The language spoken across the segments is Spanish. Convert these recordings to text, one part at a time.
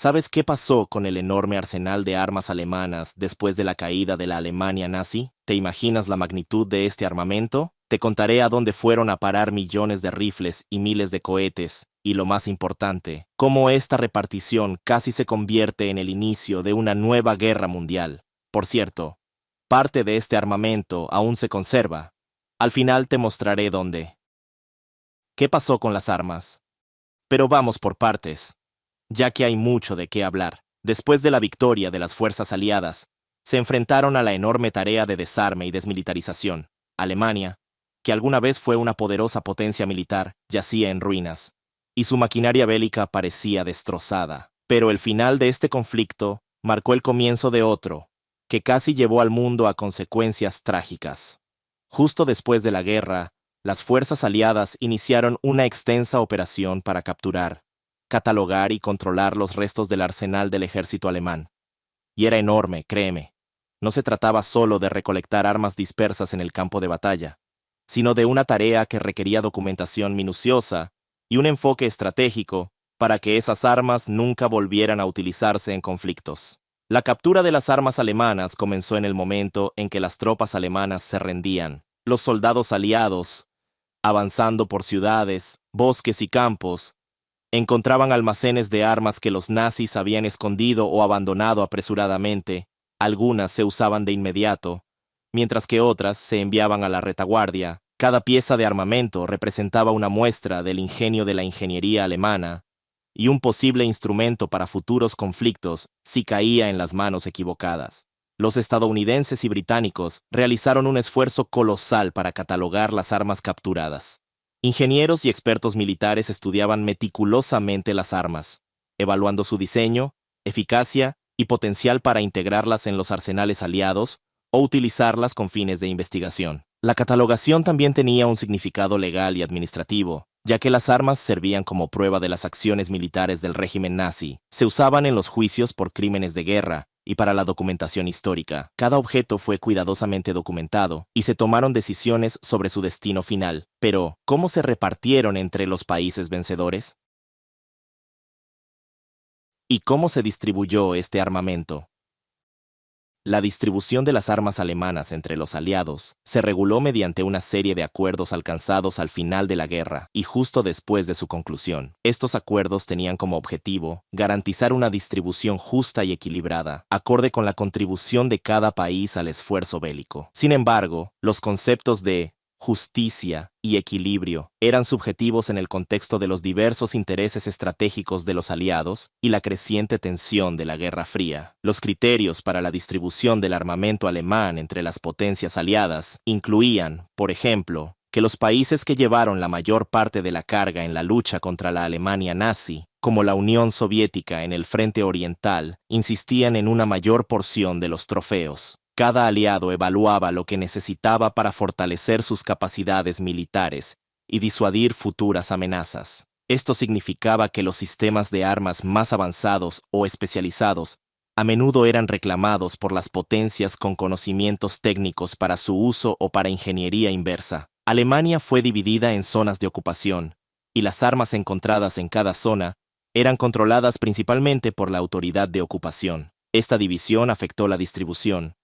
¿Sabes qué pasó con el enorme arsenal de armas alemanas después de la caída de la Alemania nazi? ¿Te imaginas la magnitud de este armamento? Te contaré a dónde fueron a parar millones de rifles y miles de cohetes, y lo más importante, cómo esta repartición casi se convierte en el inicio de una nueva guerra mundial. Por cierto, parte de este armamento aún se conserva. Al final te mostraré dónde. ¿Qué pasó con las armas? Pero vamos por partes, ya que hay mucho de qué hablar. Después de la victoria de las fuerzas aliadas, se enfrentaron a la enorme tarea de desarme y desmilitarización. Alemania, que alguna vez fue una poderosa potencia militar, yacía en ruinas, y su maquinaria bélica parecía destrozada. Pero el final de este conflicto marcó el comienzo de otro, que casi llevó al mundo a consecuencias trágicas. Justo después de la guerra, las fuerzas aliadas iniciaron una extensa operación para capturar, catalogar y controlar los restos del arsenal del ejército alemán. Y era enorme, créeme. No se trataba solo de recolectar armas dispersas en el campo de batalla, sino de una tarea que requería documentación minuciosa y un enfoque estratégico para que esas armas nunca volvieran a utilizarse en conflictos. La captura de las armas alemanas comenzó en el momento en que las tropas alemanas se rendían. Los soldados aliados, avanzando por ciudades, bosques y campos, encontraban almacenes de armas que los nazis habían escondido o abandonado apresuradamente. Algunas se usaban de inmediato, mientras que otras se enviaban a la retaguardia. Cada pieza de armamento representaba una muestra del ingenio de la ingeniería alemana y un posible instrumento para futuros conflictos si caía en las manos equivocadas. Los estadounidenses y británicos realizaron un esfuerzo colosal para catalogar las armas capturadas. Ingenieros y expertos militares estudiaban meticulosamente las armas, evaluando su diseño, eficacia y potencial para integrarlas en los arsenales aliados o utilizarlas con fines de investigación. La catalogación también tenía un significado legal y administrativo, ya que las armas servían como prueba de las acciones militares del régimen nazi. Se usaban en los juicios por crímenes de guerra y para la documentación histórica. Cada objeto fue cuidadosamente documentado y se tomaron decisiones sobre su destino final. Pero, ¿cómo se repartieron entre los países vencedores? ¿Y cómo se distribuyó este armamento? La distribución de las armas alemanas entre los aliados se reguló mediante una serie de acuerdos alcanzados al final de la guerra y justo después de su conclusión. Estos acuerdos tenían como objetivo garantizar una distribución justa y equilibrada, acorde con la contribución de cada país al esfuerzo bélico. Sin embargo, los conceptos de justicia y equilibrio eran subjetivos en el contexto de los diversos intereses estratégicos de los aliados y la creciente tensión de la Guerra Fría. Los criterios para la distribución del armamento alemán entre las potencias aliadas incluían, por ejemplo, que los países que llevaron la mayor parte de la carga en la lucha contra la Alemania nazi, como la Unión Soviética en el frente oriental, insistían en una mayor porción de los trofeos. Cada aliado evaluaba lo que necesitaba para fortalecer sus capacidades militares y disuadir futuras amenazas. Esto significaba que los sistemas de armas más avanzados o especializados a menudo eran reclamados por las potencias con conocimientos técnicos para su uso o para ingeniería inversa. Alemania fue dividida en zonas de ocupación, y las armas encontradas en cada zona eran controladas principalmente por la autoridad de ocupación. Esta división afectó la distribución,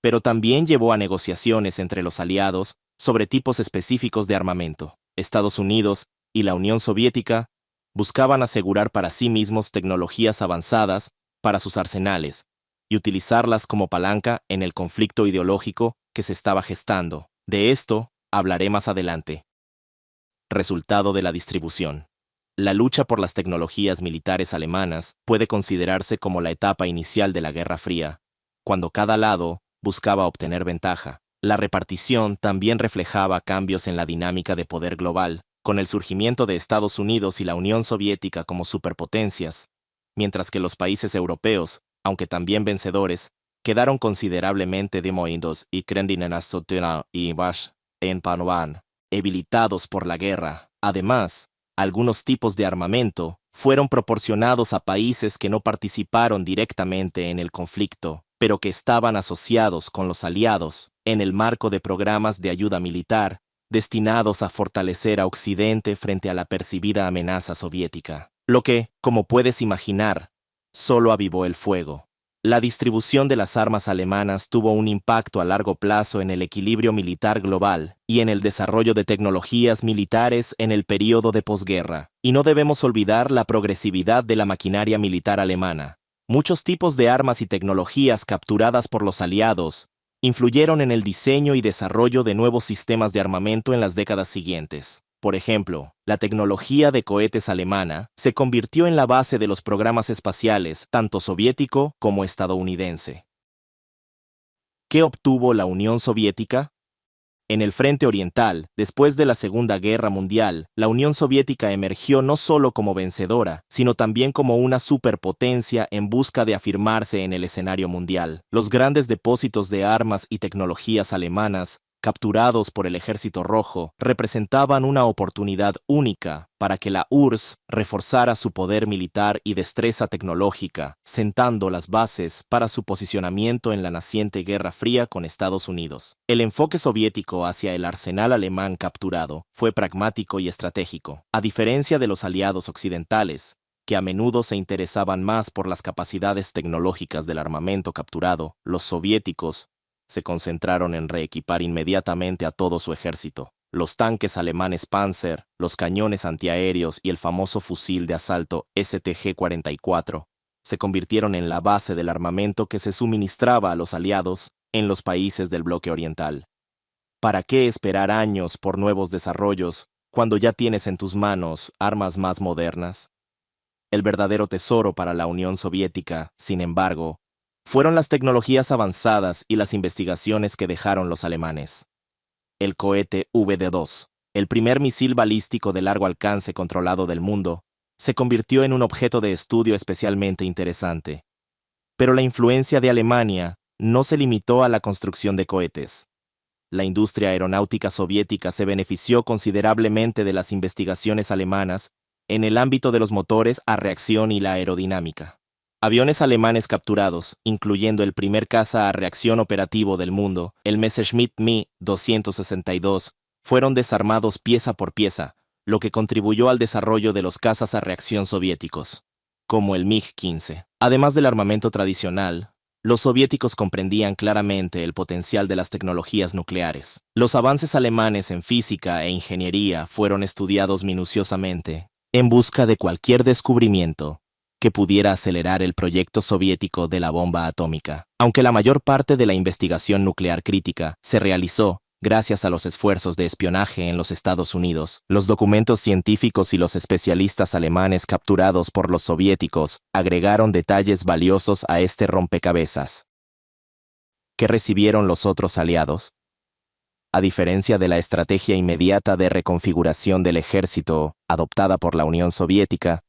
pero también llevó a negociaciones entre los aliados sobre tipos específicos de armamento. Estados Unidos y la Unión Soviética buscaban asegurar para sí mismos tecnologías avanzadas para sus arsenales y utilizarlas como palanca en el conflicto ideológico que se estaba gestando. De esto hablaré más adelante. Resultado de la distribución. La lucha por las tecnologías militares alemanas puede considerarse como la etapa inicial de la Guerra Fría, cuando cada lado buscaba obtener ventaja. La repartición también reflejaba cambios en la dinámica de poder global, con el surgimiento de Estados Unidos y la Unión Soviética como superpotencias, mientras que los países europeos, aunque también vencedores, quedaron considerablemente demoídos y y bash en Panovan, debilitados por la guerra. Además, algunos tipos de armamento fueron proporcionados a países que no participaron directamente en el conflicto, pero que estaban asociados con los aliados en el marco de programas de ayuda militar destinados a fortalecer a Occidente frente a la percibida amenaza soviética. Lo que, como puedes imaginar, solo avivó el fuego. La distribución de las armas alemanas tuvo un impacto a largo plazo en el equilibrio militar global y en el desarrollo de tecnologías militares en el período de posguerra. Y no debemos olvidar la progresividad de la maquinaria militar alemana. Muchos tipos de armas y tecnologías capturadas por los aliados influyeron en el diseño y desarrollo de nuevos sistemas de armamento en las décadas siguientes. Por ejemplo, la tecnología de cohetes alemana se convirtió en la base de los programas espaciales, tanto soviético como estadounidense. ¿Qué obtuvo la Unión Soviética? En el frente oriental, después de la Segunda Guerra Mundial, la Unión Soviética emergió no solo como vencedora, sino también como una superpotencia en busca de afirmarse en el escenario mundial. Los grandes depósitos de armas y tecnologías alemanas capturados por el Ejército Rojo, representaban una oportunidad única para que la URSS reforzara su poder militar y destreza tecnológica, sentando las bases para su posicionamiento en la naciente Guerra Fría con Estados Unidos. El enfoque soviético hacia el arsenal alemán capturado fue pragmático y estratégico, a diferencia de los aliados occidentales, que a menudo se interesaban más por las capacidades tecnológicas del armamento capturado. Los soviéticos se concentraron en reequipar inmediatamente a todo su ejército. Los tanques alemanes Panzer, los cañones antiaéreos y el famoso fusil de asalto STG-44 se convirtieron en la base del armamento que se suministraba a los aliados en los países del bloque oriental. ¿Para qué esperar años por nuevos desarrollos cuando ya tienes en tus manos armas más modernas? El verdadero tesoro para la Unión Soviética, sin embargo, fueron las tecnologías avanzadas y las investigaciones que dejaron los alemanes. El cohete VD-2, el primer misil balístico de largo alcance controlado del mundo, se convirtió en un objeto de estudio especialmente interesante. Pero la influencia de Alemania no se limitó a la construcción de cohetes. La industria aeronáutica soviética se benefició considerablemente de las investigaciones alemanas en el ámbito de los motores a reacción y la aerodinámica. Aviones alemanes capturados, incluyendo el primer caza a reacción operativo del mundo, el Messerschmitt Me 262, fueron desarmados pieza por pieza, lo que contribuyó al desarrollo de los cazas a reacción soviéticos, como el MiG-15. Además del armamento tradicional, los soviéticos comprendían claramente el potencial de las tecnologías nucleares. Los avances alemanes en física e ingeniería fueron estudiados minuciosamente, en busca de cualquier descubrimiento que pudiera acelerar el proyecto soviético de la bomba atómica. Aunque la mayor parte de la investigación nuclear crítica se realizó gracias a los esfuerzos de espionaje en los Estados Unidos, los documentos científicos y los especialistas alemanes capturados por los soviéticos agregaron detalles valiosos a este rompecabezas. ¿Qué recibieron los otros aliados? A diferencia de la estrategia inmediata de reconfiguración del ejército adoptada por la Unión Soviética,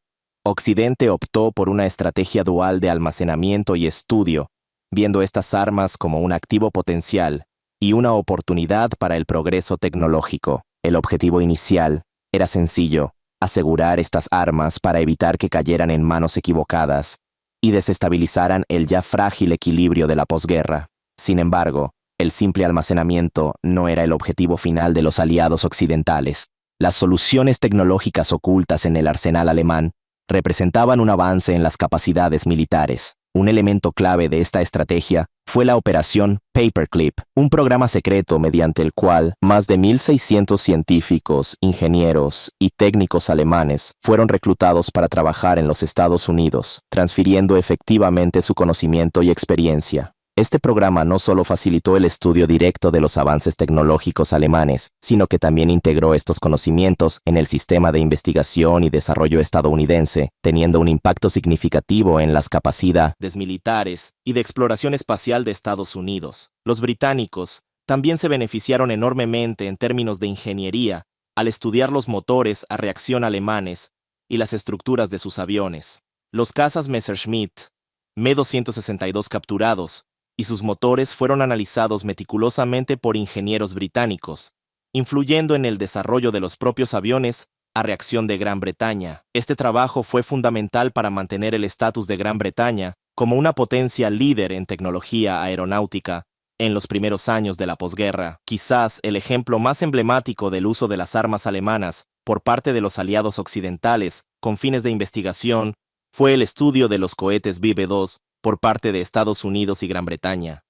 Occidente optó por una estrategia dual de almacenamiento y estudio, viendo estas armas como un activo potencial y una oportunidad para el progreso tecnológico. El objetivo inicial era sencillo: asegurar estas armas para evitar que cayeran en manos equivocadas y desestabilizaran el ya frágil equilibrio de la posguerra. Sin embargo, el simple almacenamiento no era el objetivo final de los aliados occidentales. Las soluciones tecnológicas ocultas en el arsenal alemán representaban un avance en las capacidades militares. Un elemento clave de esta estrategia fue la Operación Paperclip, un programa secreto mediante el cual más de 1.600 científicos, ingenieros y técnicos alemanes fueron reclutados para trabajar en los Estados Unidos, transfiriendo efectivamente su conocimiento y experiencia. Este programa no solo facilitó el estudio directo de los avances tecnológicos alemanes, sino que también integró estos conocimientos en el sistema de investigación y desarrollo estadounidense, teniendo un impacto significativo en las capacidades militares y de exploración espacial de Estados Unidos. Los británicos también se beneficiaron enormemente en términos de ingeniería al estudiar los motores a reacción alemanes y las estructuras de sus aviones. Los cazas Messerschmitt Me 262 capturados y sus motores fueron analizados meticulosamente por ingenieros británicos, influyendo en el desarrollo de los propios aviones a reacción de Gran Bretaña. Este trabajo fue fundamental para mantener el estatus de Gran Bretaña como una potencia líder en tecnología aeronáutica en los primeros años de la posguerra. Quizás el ejemplo más emblemático del uso de las armas alemanas por parte de los aliados occidentales con fines de investigación fue el estudio de los cohetes B-2 por parte de Estados Unidos y Gran Bretaña.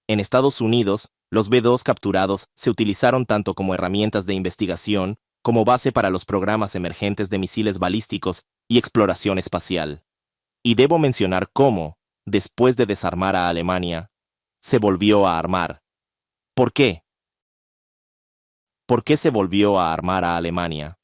En Estados Unidos, los B-2 capturados se utilizaron tanto como herramientas de investigación como base para los programas emergentes de misiles balísticos y exploración espacial. Y debo mencionar cómo, después de desarmar a Alemania, se volvió a armar. ¿Por qué? ¿Por qué se volvió a armar a Alemania?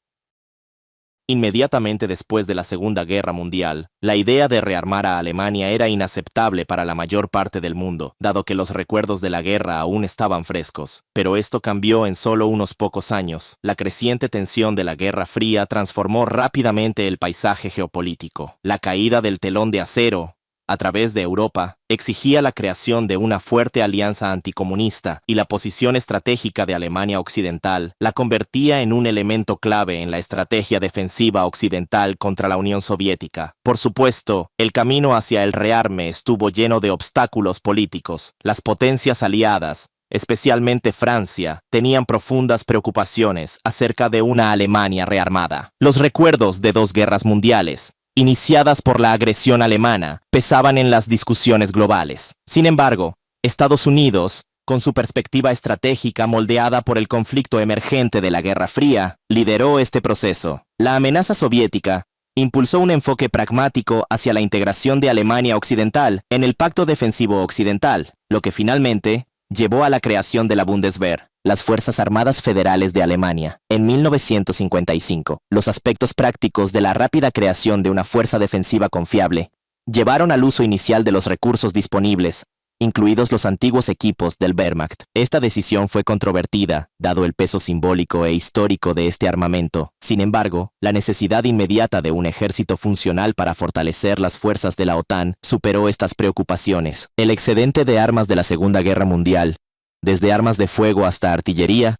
Inmediatamente después de la Segunda Guerra Mundial, la idea de rearmar a Alemania era inaceptable para la mayor parte del mundo, dado que los recuerdos de la guerra aún estaban frescos. Pero esto cambió en solo unos pocos años. La creciente tensión de la Guerra Fría transformó rápidamente el paisaje geopolítico. La caída del telón de acero, a través de Europa, exigía la creación de una fuerte alianza anticomunista y la posición estratégica de Alemania Occidental la convertía en un elemento clave en la estrategia defensiva occidental contra la Unión Soviética. Por supuesto, el camino hacia el rearme estuvo lleno de obstáculos políticos. Las potencias aliadas, especialmente Francia, tenían profundas preocupaciones acerca de una Alemania rearmada. Los recuerdos de dos guerras mundiales, iniciadas por la agresión alemana, pesaban en las discusiones globales. Sin embargo, Estados Unidos, con su perspectiva estratégica moldeada por el conflicto emergente de la Guerra Fría, lideró este proceso. La amenaza soviética impulsó un enfoque pragmático hacia la integración de Alemania Occidental en el Pacto Defensivo Occidental, lo que finalmente llevó a la creación de la Bundeswehr, las Fuerzas Armadas Federales de Alemania. En 1955, los aspectos prácticos de la rápida creación de una fuerza defensiva confiable llevaron al uso inicial de los recursos disponibles, incluidos los antiguos equipos del Wehrmacht. Esta decisión fue controvertida, dado el peso simbólico e histórico de este armamento. Sin embargo, la necesidad inmediata de un ejército funcional para fortalecer las fuerzas de la OTAN superó estas preocupaciones. El excedente de armas de la Segunda Guerra Mundial, desde armas de fuego hasta artillería,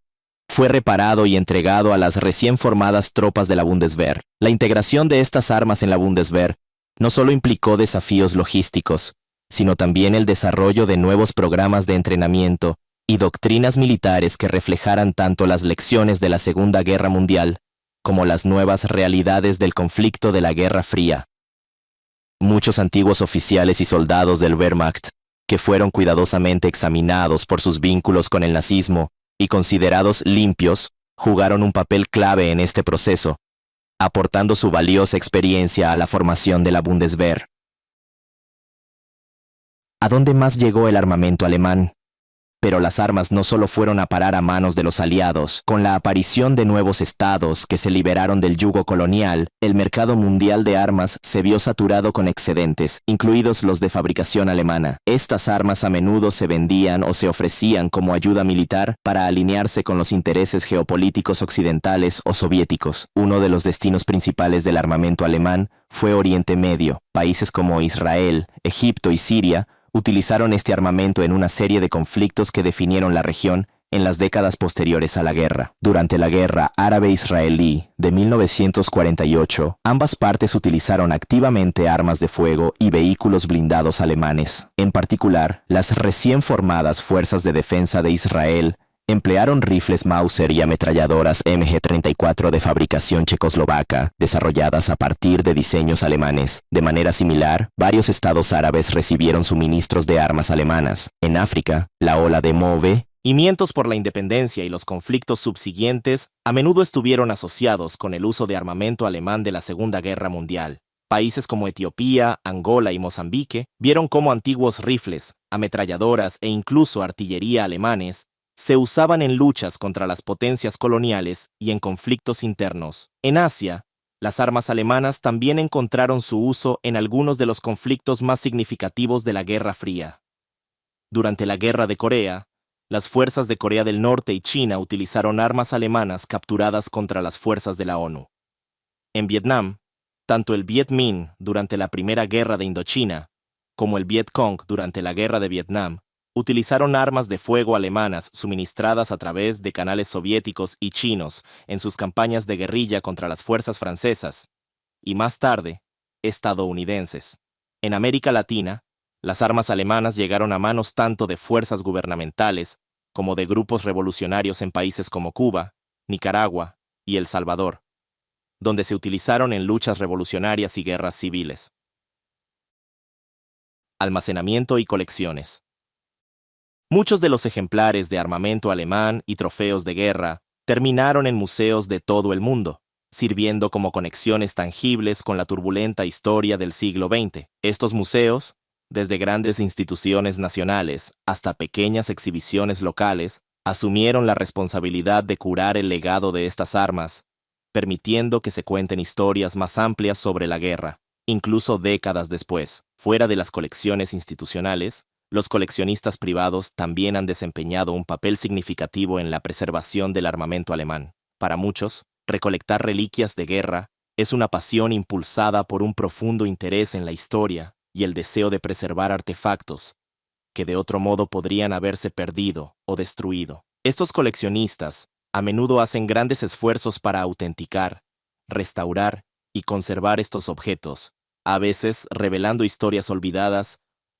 fue reparado y entregado a las recién formadas tropas de la Bundeswehr. La integración de estas armas en la Bundeswehr no solo implicó desafíos logísticos, sino también el desarrollo de nuevos programas de entrenamiento y doctrinas militares que reflejaran tanto las lecciones de la Segunda Guerra Mundial como las nuevas realidades del conflicto de la Guerra Fría. Muchos antiguos oficiales y soldados del Wehrmacht, que fueron cuidadosamente examinados por sus vínculos con el nazismo y considerados limpios, jugaron un papel clave en este proceso, aportando su valiosa experiencia a la formación de la Bundeswehr. ¿A dónde más llegó el armamento alemán? Pero las armas no solo fueron a parar a manos de los aliados. Con la aparición de nuevos estados que se liberaron del yugo colonial, el mercado mundial de armas se vio saturado con excedentes, incluidos los de fabricación alemana. Estas armas a menudo se vendían o se ofrecían como ayuda militar para alinearse con los intereses geopolíticos occidentales o soviéticos. Uno de los destinos principales del armamento alemán fue Oriente Medio. Países como Israel, Egipto y Siria utilizaron este armamento en una serie de conflictos que definieron la región en las décadas posteriores a la guerra. Durante la Guerra Árabe-Israelí de 1948, ambas partes utilizaron activamente armas de fuego y vehículos blindados alemanes. En particular, las recién formadas Fuerzas de Defensa de Israel emplearon rifles Mauser y ametralladoras MG-34 de fabricación checoslovaca, desarrolladas a partir de diseños alemanes. De manera similar, varios estados árabes recibieron suministros de armas alemanas. En África, la ola de movimientos por la independencia y los conflictos subsiguientes a menudo estuvieron asociados con el uso de armamento alemán de la Segunda Guerra Mundial. Países como Etiopía, Angola y Mozambique vieron cómo antiguos rifles, ametralladoras e incluso artillería alemanes se usaban en luchas contra las potencias coloniales y en conflictos internos. En Asia, las armas alemanas también encontraron su uso en algunos de los conflictos más significativos de la Guerra Fría. Durante la Guerra de Corea, las fuerzas de Corea del Norte y China utilizaron armas alemanas capturadas contra las fuerzas de la ONU. En Vietnam, tanto el Viet Minh durante la Primera Guerra de Indochina como el Viet Cong durante la Guerra de Vietnam utilizaron armas de fuego alemanas suministradas a través de canales soviéticos y chinos en sus campañas de guerrilla contra las fuerzas francesas, y más tarde, estadounidenses. En América Latina, las armas alemanas llegaron a manos tanto de fuerzas gubernamentales como de grupos revolucionarios en países como Cuba, Nicaragua y El Salvador, donde se utilizaron en luchas revolucionarias y guerras civiles. almacenamiento y colecciones. Muchos de los ejemplares de armamento alemán y trofeos de guerra terminaron en museos de todo el mundo, sirviendo como conexiones tangibles con la turbulenta historia del siglo XX. Estos museos, desde grandes instituciones nacionales hasta pequeñas exhibiciones locales, asumieron la responsabilidad de curar el legado de estas armas, permitiendo que se cuenten historias más amplias sobre la guerra, incluso décadas después. Fuera de las colecciones institucionales, los coleccionistas privados también han desempeñado un papel significativo en la preservación del armamento alemán. Para muchos, recolectar reliquias de guerra es una pasión impulsada por un profundo interés en la historia y el deseo de preservar artefactos que de otro modo podrían haberse perdido o destruido. Estos coleccionistas a menudo hacen grandes esfuerzos para autenticar, restaurar y conservar estos objetos, a veces revelando historias olvidadas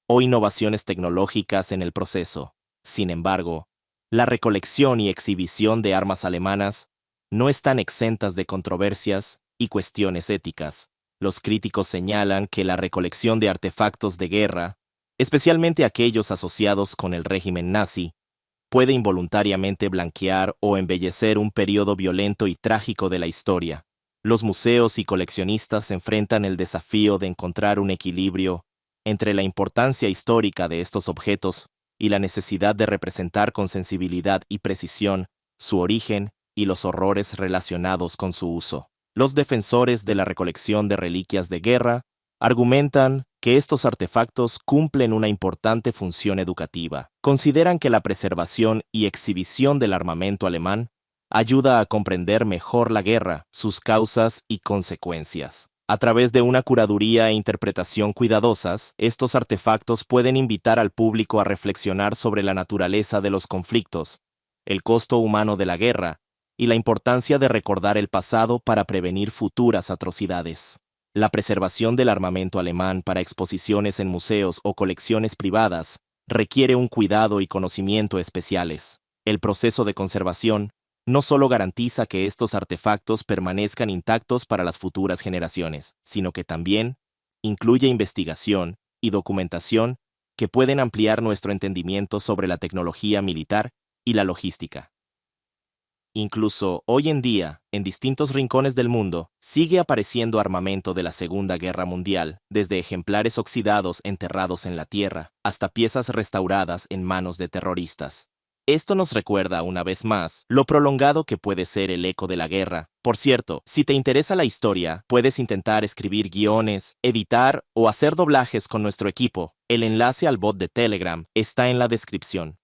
o innovaciones tecnológicas en el proceso. Sin embargo, la recolección y exhibición de armas alemanas no están exentas de controversias y cuestiones éticas. Los críticos señalan que la recolección de artefactos de guerra, especialmente aquellos asociados con el régimen nazi, puede involuntariamente blanquear o embellecer un periodo violento y trágico de la historia. Los museos y coleccionistas enfrentan el desafío de encontrar un equilibrio entre la importancia histórica de estos objetos y la necesidad de representar con sensibilidad y precisión su origen y los horrores relacionados con su uso. Los defensores de la recolección de reliquias de guerra argumentan que estos artefactos cumplen una importante función educativa. Consideran que la preservación y exhibición del armamento alemán ayuda a comprender mejor la guerra, sus causas y consecuencias. A través de una curaduría e interpretación cuidadosas, estos artefactos pueden invitar al público a reflexionar sobre la naturaleza de los conflictos, el costo humano de la guerra y la importancia de recordar el pasado para prevenir futuras atrocidades. La preservación del armamento alemán para exposiciones en museos o colecciones privadas requiere un cuidado y conocimiento especiales. El proceso de conservación no solo garantiza que estos artefactos permanezcan intactos para las futuras generaciones, sino que también incluye investigación y documentación que pueden ampliar nuestro entendimiento sobre la tecnología militar y la logística. Incluso hoy en día, en distintos rincones del mundo, sigue apareciendo armamento de la Segunda Guerra Mundial, desde ejemplares oxidados enterrados en la tierra hasta piezas restauradas en manos de terroristas. Esto nos recuerda una vez más lo prolongado que puede ser el eco de la guerra. Por cierto, si te interesa la historia, puedes intentar escribir guiones, editar o hacer doblajes con nuestro equipo. El enlace al bot de Telegram está en la descripción.